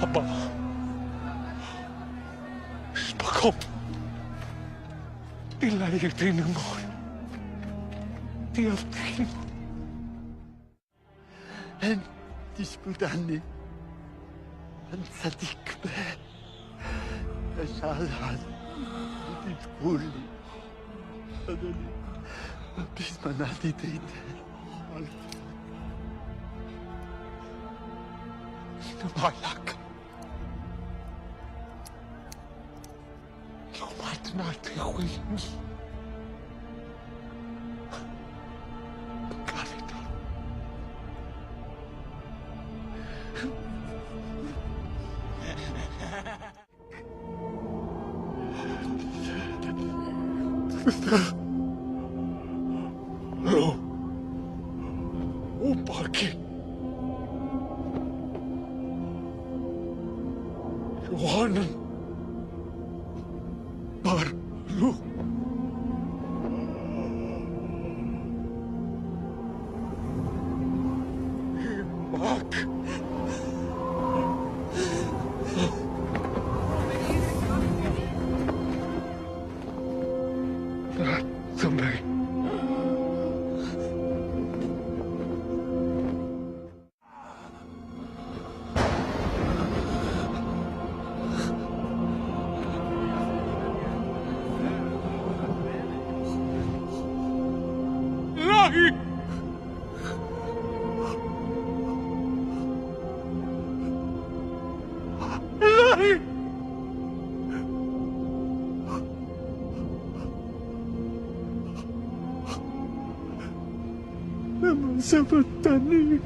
أبا، إيش بكم؟ إلا يدين الموت يفتحين. أنت تسكت عني، أنت صديق أشعل تقول لي أنا بسم نادي تيت نبالك لو ما تنادي خويني بكاريتا رو وباكي يوهانا بارلو معك لا تنبغي إلهي إلهي لما ثبتني